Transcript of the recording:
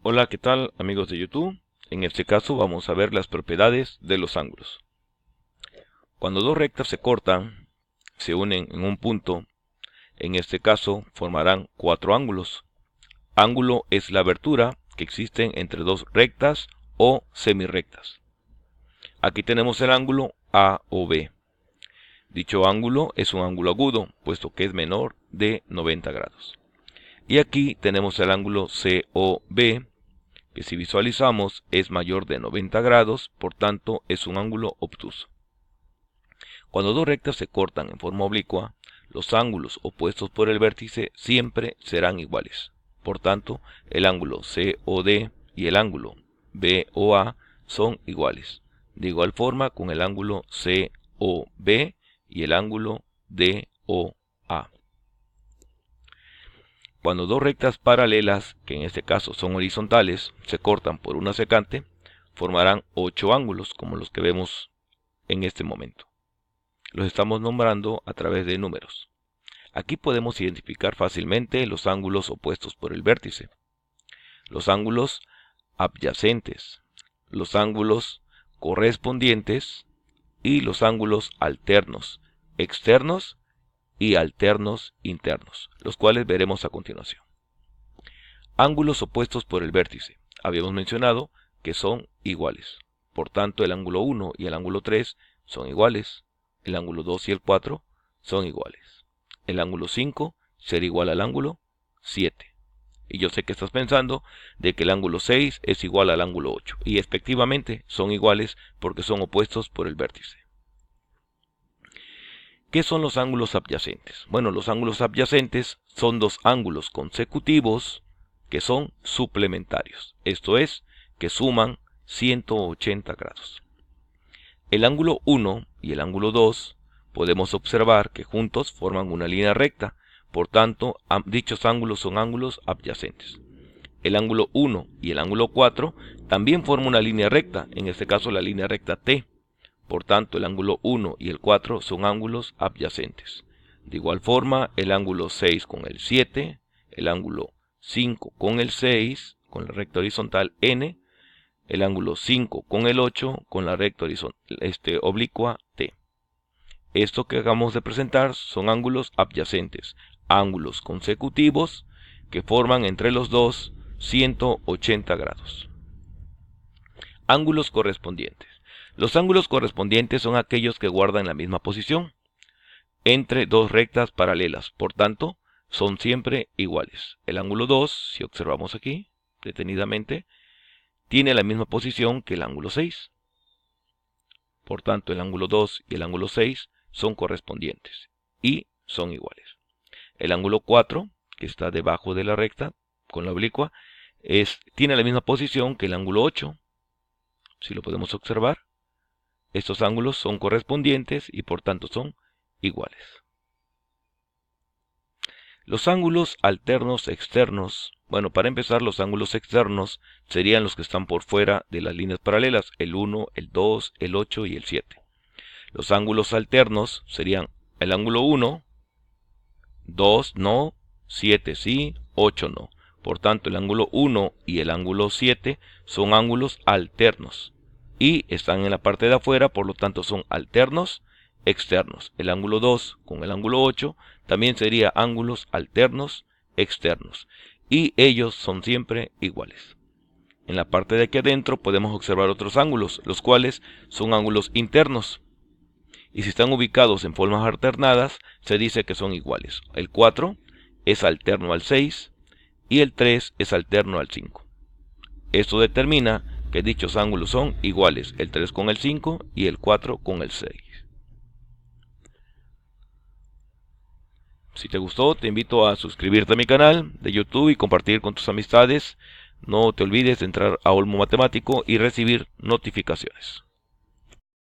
Hola, ¿qué tal amigos de YouTube? En este caso vamos a ver las propiedades de los ángulos. Cuando dos rectas se cortan, se unen en un punto, en este caso formarán cuatro ángulos. Ángulo es la abertura que existe entre dos rectas o semirrectas. Aquí tenemos el ángulo A o B. Dicho ángulo es un ángulo agudo, puesto que es menor de 90 grados. Y aquí tenemos el ángulo COB, que si visualizamos es mayor de 90 grados, por tanto es un ángulo obtuso. Cuando dos rectas se cortan en forma oblicua, los ángulos opuestos por el vértice siempre serán iguales. Por tanto, el ángulo COD y el ángulo BOA son iguales. De igual forma con el ángulo COB y el ángulo DOA. Cuando dos rectas paralelas, que en este caso son horizontales, se cortan por una secante, formarán 8 ángulos como los que vemos en este momento. Los estamos nombrando a través de números. Aquí podemos identificar fácilmente los ángulos opuestos por el vértice, los ángulos adyacentes, los ángulos correspondientes y los ángulos alternos, externos y alternos internos, los cuales veremos a continuación. Ángulos opuestos por el vértice. Habíamos mencionado que son iguales. Por tanto, el ángulo 1 y el ángulo 3 son iguales. El ángulo 2 y el 4 son iguales. El ángulo 5 será igual al ángulo 7. Y yo sé que estás pensando de que el ángulo 6 es igual al ángulo 8. Y efectivamente son iguales porque son opuestos por el vértice. ¿Qué son los ángulos adyacentes? Bueno, los ángulos adyacentes son dos ángulos consecutivos que son suplementarios. Esto es, que suman 180 grados. El ángulo 1 y el ángulo 2 podemos observar que juntos forman una línea recta. Por tanto, dichos ángulos son ángulos adyacentes. El ángulo 1 y el ángulo 4 también forman una línea recta, en este caso la línea recta T. Por tanto, el ángulo 1 y el 4 son ángulos adyacentes. De igual forma, el ángulo 6 con el 7, el ángulo 5 con el 6, con la recta horizontal N, el ángulo 5 con el 8, con la recta oblicua T. Esto que acabamos de presentar son ángulos adyacentes, ángulos consecutivos que forman entre los dos 180 grados. Ángulos correspondientes. Los ángulos correspondientes son aquellos que guardan la misma posición entre dos rectas paralelas, por tanto, son siempre iguales. El ángulo 2, si observamos aquí, detenidamente, tiene la misma posición que el ángulo 6. Por tanto, el ángulo 2 y el ángulo 6 son correspondientes y son iguales. El ángulo 4, que está debajo de la recta, con la oblicua, tiene la misma posición que el ángulo 8, si lo podemos observar. Estos ángulos son correspondientes y por tanto son iguales. Los ángulos alternos externos. Bueno, para empezar, los ángulos externos serían los que están por fuera de las líneas paralelas, el 1, el 2, el 8 y el 7. Los ángulos alternos serían el ángulo 1, 2 no, 7 sí, 8 no. Por tanto, el ángulo 1 y el ángulo 7 son ángulos alternos y están en la parte de afuera, por lo tanto son alternos externos. El ángulo 2 con el ángulo 8 también sería ángulos alternos externos y ellos son siempre iguales. En la parte de aquí adentro podemos observar otros ángulos, los cuales son ángulos internos. Y si están ubicados en formas alternadas, se dice que son iguales. El 4 es alterno al 6 y el 3 es alterno al 5. Esto determina que dichos ángulos son iguales, el 3 con el 5 y el 4 con el 6. Si te gustó, te invito a suscribirte a mi canal de YouTube y compartir con tus amistades. No te olvides de entrar a Olmo Matemático y recibir notificaciones.